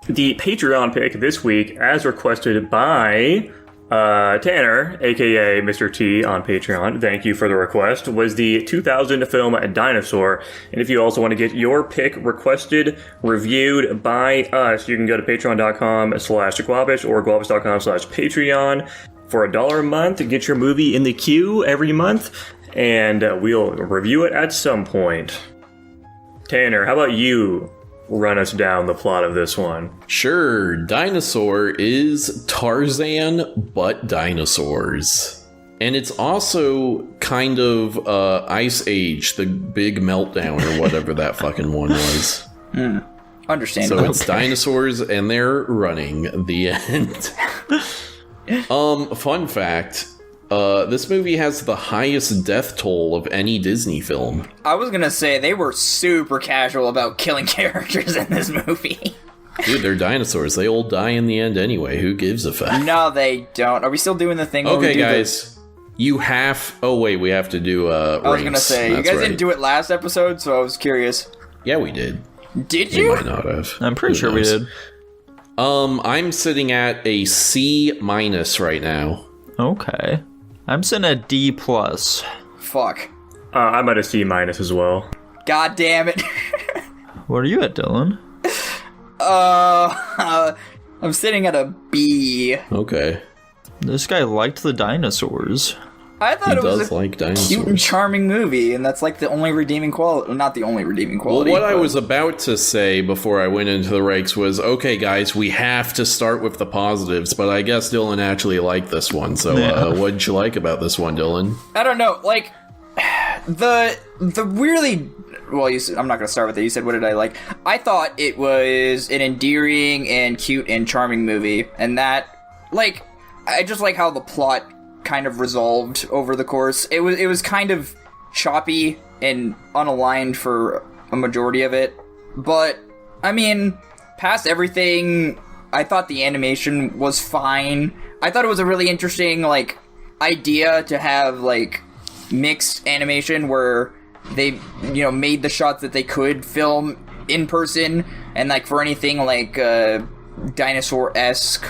the Patreon pick this week, as requested by Tanner, aka Mr. T on Patreon, thank you for the request, was the 2000 film Dinosaur. And if you also want to get your pick requested, reviewed by us, you can go to patreon.com/Guapish or guapish.com/Patreon for $1 a month to get your movie in the queue every month, and we'll review it at some point. Tanner, how about you run us down the plot of this one? Sure. Dinosaur is Tarzan, but dinosaurs. And it's also kind of Ice Age, the big meltdown, or whatever that fucking one was. Understandable. So it's dinosaurs, and they're running. The end. Fun fact. This movie has the highest death toll of any Disney film. I was gonna say, they were super casual about killing characters in this movie. Dude, they're dinosaurs. They all die in the end anyway. Who gives a fuck? No, they don't. Are we still doing the thing where we Okay, do guys. You have... Oh, wait, we have to do ranks. I was gonna say, you guys didn't do it last episode, so I was curious. Yeah, we did. Did you? We might not have. I'm pretty sure we did. I'm sitting at a C- right now. Okay. I'm sitting at D+. Fuck. I'm at a C- as well. God damn it. What are you at, Dylan? I'm sitting at a B. Okay. This guy liked the dinosaurs. I thought it was a like dinosaurs. cute and charming movie, and that's like the only redeeming quality. Not the only redeeming quality. Well, what I was about to say before I went into the ranks was, okay, guys, we have to start with the positives, but I guess Dylan actually liked this one. So what did you like about this one, Dylan? I don't know, like, the really... Well, I'm not going to start with it. You said, what did I like? I thought it was an endearing and cute and charming movie, and that, like, I just like how the plot kind of resolved over the course. It was kind of choppy and unaligned for a majority of it, but I mean, past everything, I thought the animation was fine. I thought it was a really interesting like idea to have like mixed animation where they made the shots that they could film in person, and like for anything like dinosaur-esque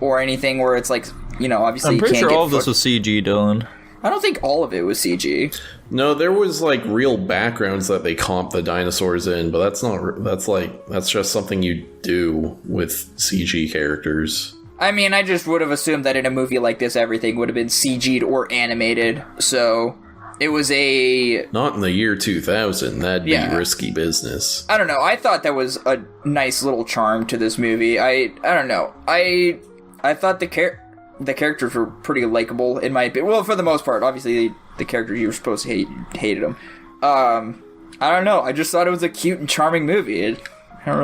or anything where it's like, obviously I'm pretty you can't sure get all of this was CG, Dylan. I don't think all of it was CG. No, there was like real backgrounds that they comp the dinosaurs in, but that's just something you do with CG characters. I mean, I just would have assumed that in a movie like this, everything would have been CG'd or animated, so it was Not in the year 2000, that'd be risky business. I don't know, I thought that was a nice little charm to this movie. I don't know, I thought the characters were pretty likable in my opinion. Well, for the most part, obviously the characters you were supposed to hate, hated them. I don't know. I just thought it was a cute and charming movie. I don't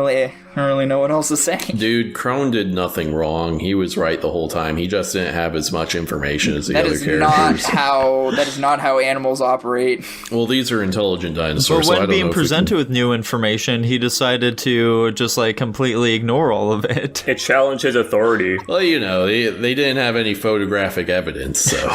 really know what else to say. Dude, Crone did nothing wrong. He was right the whole time. He just didn't have as much information as the other characters. That is not how animals operate. Well, these are intelligent dinosaurs. But when being presented with new information, he decided to just like completely ignore all of it. It challenged his authority. Well, they didn't have any photographic evidence, so.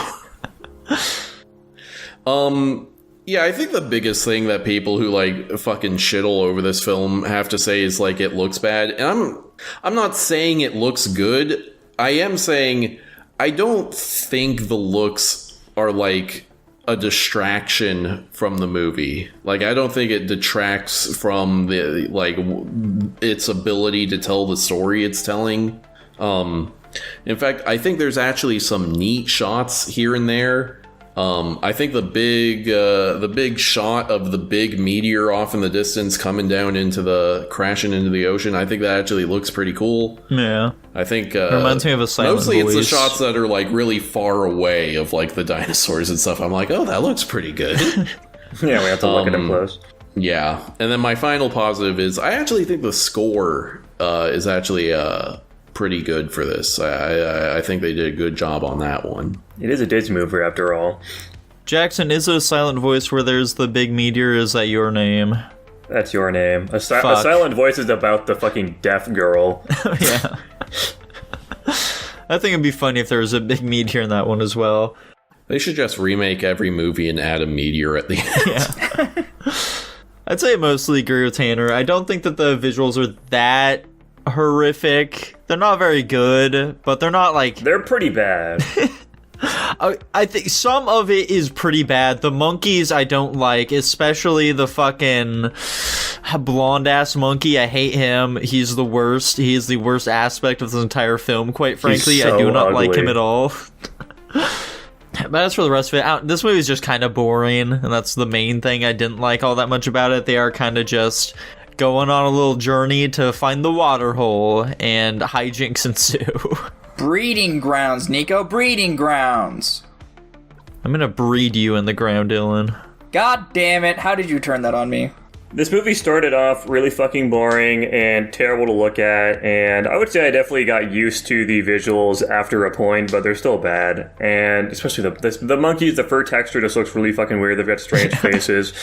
Yeah, I think the biggest thing that people who like fucking shit all over this film have to say is like it looks bad. And I'm not saying it looks good. I am saying I don't think the looks are like a distraction from the movie. Like I don't think it detracts from the like its ability to tell the story it's telling. In fact, I think there's actually some neat shots here and there. I think the big shot of the big meteor off in the distance coming down crashing into the ocean, I think that actually looks pretty cool. Yeah. I think, it reminds me of a Silent mostly Voice. It's the shots that are like really far away of like the dinosaurs and stuff. I'm like, oh, that looks pretty good. Yeah, we have to look at them close. Yeah. And then my final positive is I actually think the score, is actually, pretty good for this. I think they did a good job on that one. It is a Disney movie after all. Jackson, is it a Silent Voice where there's the big meteor? Is that your name? That's your name. A Silent Voice is about the fucking deaf girl. Yeah. I think it'd be funny if there was a big meteor in that one as well. They should just remake every movie and add a meteor at the end. Yeah. I'd say I mostly agree with Tanner. I don't think that the visuals are that horrific. They're not very good, but they're not like... They're pretty bad. I think some of it is pretty bad. The monkeys I don't like, especially the fucking blonde-ass monkey. I hate him. He's the worst. He is the worst aspect of this entire film, quite frankly. So I do not ugly. like him at all. But as for the rest of it, this movie is just kind of boring, and that's the main thing I didn't like all that much about it. They are kind of just going on a little journey to find the water hole, and hijinks ensue. Breeding grounds, Nico. Breeding grounds. I'm gonna breed you in the ground, Dylan. God damn it. How did you turn that on me? This movie started off really fucking boring and terrible to look at, and I would say I definitely got used to the visuals after a point, but they're still bad. And especially the monkeys, the fur texture just looks really fucking weird. They've got strange faces.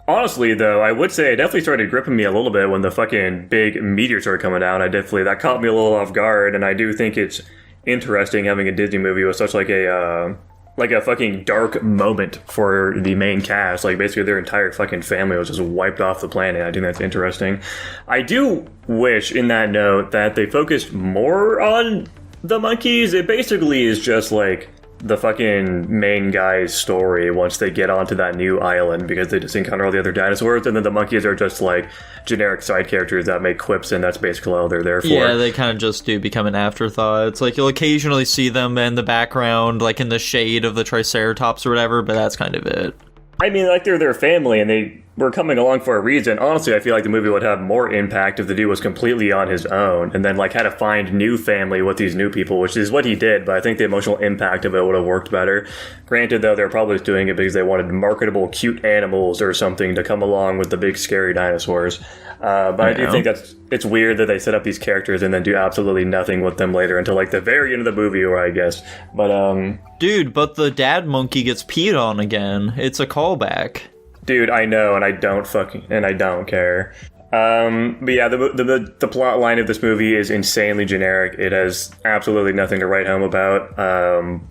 Honestly, though, I would say it definitely started gripping me a little bit when the fucking big meteor started coming down. That caught me a little off guard, and I do think it's interesting having a Disney movie with such like a fucking dark moment for the main cast. Like, basically their entire fucking family was just wiped off the planet. I think that's interesting. I do wish, in that note, that they focused more on the monkeys. It basically is just like the fucking main guy's story once they get onto that new island, because they just encounter all the other dinosaurs, and then the monkeys are just like generic side characters that make quips, and that's basically all they're there for. Yeah, they kind of just do become an afterthought. It's like you'll occasionally see them in the background, like in the shade of the Triceratops or whatever, but that's kind of it. I mean, like, they're their family, and they were coming along for a reason. Honestly, I feel like the movie would have more impact if the dude was completely on his own, and then, like, had to find new family with these new people, which is what he did, but I think the emotional impact of it would have worked better. Granted, though, they're probably just doing it because they wanted marketable, cute animals or something to come along with the big, scary dinosaurs. But I do think it's weird that they set up these characters and then do absolutely nothing with them later until, like, the very end of the movie, or I guess. But, Dude, but the dad monkey gets peed on again. It's a callback. Dude, I know, and I don't care. But yeah, the plot line of this movie is insanely generic. It has absolutely nothing to write home about.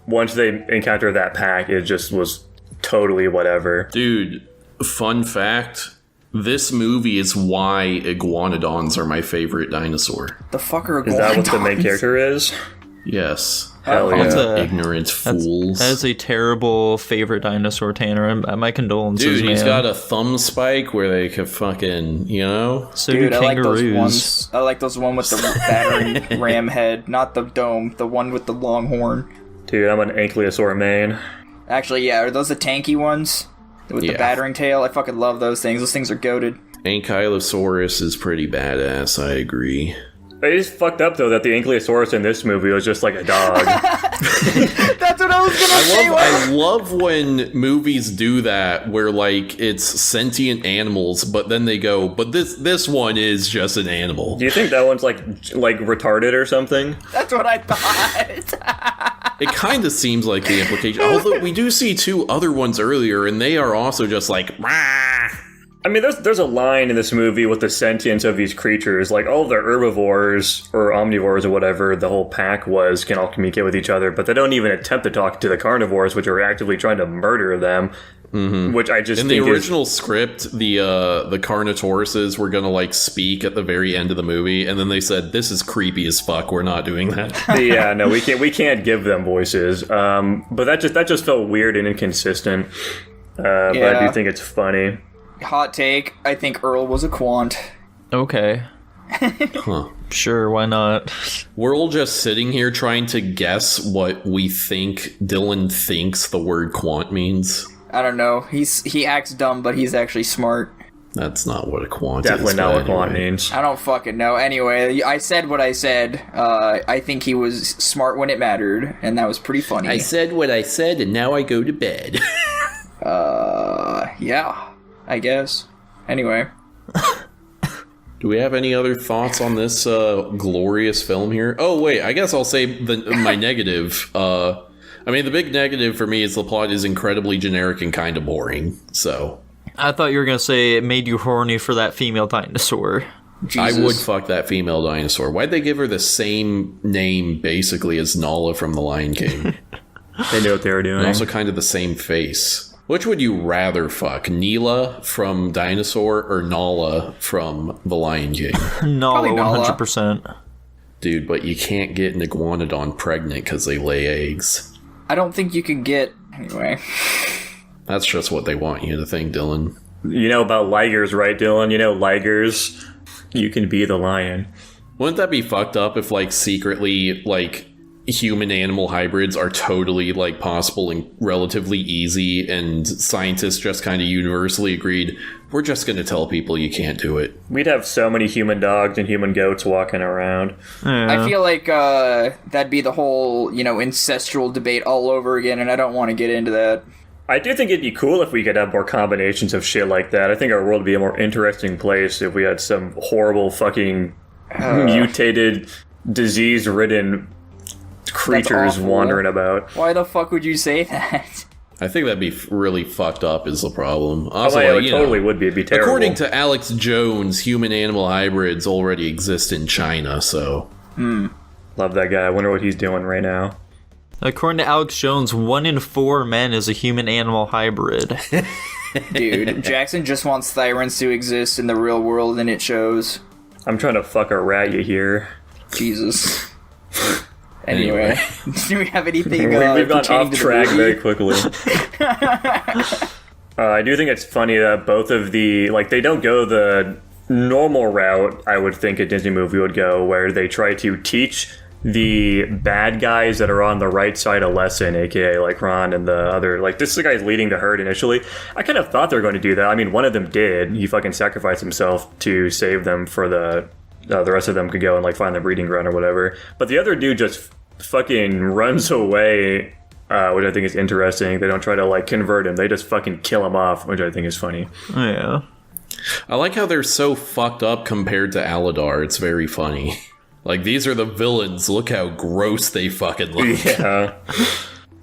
Once they encounter that pack, it just was totally whatever. Dude, fun fact, this movie is why iguanodons are my favorite dinosaur. The fuck are Is that what the main character is? Yes. Hell yeah. Ignorant fools. That is a terrible favorite dinosaur, Tanner. My condolences, Dude, man. he's got a thumb spike where they could fucking, you know? So Dude, do I like kangaroos. those ones. I like those one with the battering ram head, not the dome, the one with the long horn. Dude, I'm an ankylosaur main. Actually, yeah, are those the tanky ones? With the battering tail? I fucking love those things. Those things are goated. Ankylosaurus is pretty badass, I agree. It is fucked up, though, that the ankylosaurus in this movie was just like a dog. That's what I was gonna say. I love when movies do that, where, like, it's sentient animals, but then they go, but this one is just an animal. Do you think that one's, like retarded or something? That's what I thought. It kind of seems like the implication. Although we do see two other ones earlier, and they are also just like, rah! I mean, there's a line in this movie with the sentience of these creatures. Like, all the herbivores or omnivores or whatever the whole pack was can all communicate with each other, but they don't even attempt to talk to the carnivores, which are actively trying to murder them. Mm-hmm. Which I just in think the original script, the Carnotauruses were gonna, like, speak at the very end of the movie, and then they said, "This is creepy as fuck. We're not doing that." Yeah, no, we can't give them voices. But that just felt weird and inconsistent. But I do think it's funny. Hot take, I think Earl was a quant. Okay. Huh. Sure, why not? We're all just sitting here trying to guess what we think Dylan thinks the word quant means. I don't know. He acts dumb, but he's actually smart. That's not what a quant Definitely is. not what quant means. I don't fucking know. Anyway, I said what I said. I think he was smart when it mattered, and that was pretty funny. I said what I said, and now I go to bed. Yeah, I guess. Anyway. Do we have any other thoughts on this glorious film here? Oh, wait, I guess I'll say my negative. I mean, the big negative for me is the plot is incredibly generic and kind of boring, so... I thought you were going to say it made you horny for that female dinosaur. Jesus. I would fuck that female dinosaur. Why'd they give her the same name, basically, as Nala from The Lion King? They knew what they were doing. And also kind of the same face. Which would you rather fuck? Neela from Dinosaur or Nala from The Lion King? Nala, Probably Nala. 100%. Dude, but you can't get an iguanodon pregnant because they lay eggs. I don't think you could get... Anyway. That's just what they want you to think, Dylan. You know about ligers, right, Dylan? You know ligers. You can be the lion. Wouldn't that be fucked up if, like, secretly, like, human-animal hybrids are totally, like, possible and relatively easy, and scientists just kind of universally agreed, we're just going to tell people you can't do it. We'd have so many human dogs and human goats walking around. I feel like that'd be the whole, ancestral debate all over again, and I don't want to get into that. I do think it'd be cool if we could have more combinations of shit like that. I think our world would be a more interesting place if we had some horrible fucking mutated, disease-ridden creatures wandering about. Why the fuck would you say that? I think that'd be really fucked up is the problem. Also, it totally would be. It'd be terrible. According to Alex Jones, human-animal hybrids already exist in China, so... Love that guy. I wonder what he's doing right now. According to Alex Jones, 1 in 4 men is a human-animal hybrid. Dude, Jackson just wants Thyrans to exist in the real world, and it shows. I'm trying to fuck a rat, you hear? Jesus. Anyway, do we have anything We've gone pertaining off to the track movie? very quickly. I do think it's funny that both of they don't go the normal route I would think a Disney movie would go, where they try to teach the bad guys that are on the right side a lesson, aka like Ron and the other, like, this is the guy's leading the herd initially. I kind of thought they were going to do that. I mean, one of them did. He fucking sacrificed himself to save them for the rest of them could go and like find the breeding ground or whatever. But the other dude just fucking runs away, which I think is interesting. They don't try to like convert him. They just fucking kill him off, which I think is funny. Yeah. I like how they're so fucked up compared to Aladar. It's very funny. Like, these are the villains. Look how gross they fucking look. Yeah.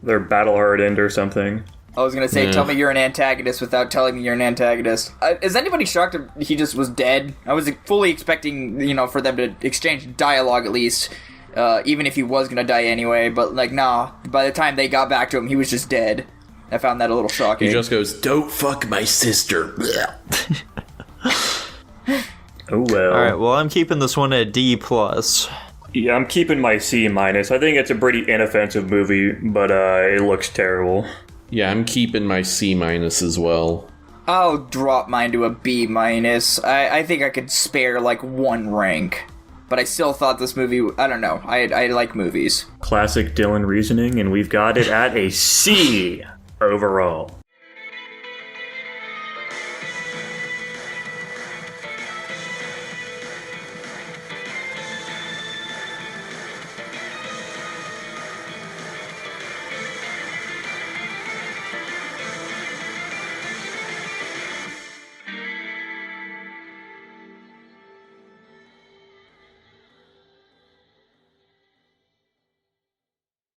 They're battle hardened or something. I was gonna say, tell me you're an antagonist without telling me you're an antagonist. Is anybody shocked that he just was dead? I was fully expecting, for them to exchange dialogue at least, even if he was gonna die anyway. But, like, nah. By the time they got back to him, he was just dead. I found that a little shocking. He just goes, "Don't fuck my sister." Oh well. Alright, well, I'm keeping this one at D+. Yeah, I'm keeping my C-. I think it's a pretty inoffensive movie, but it looks terrible. Yeah, I'm keeping my C- as well. I'll drop mine to a B-. I think I could spare, like, 1 rank. But I still thought this movie, I don't know, I like movies. Classic Dylan reasoning, and we've got it at a C overall.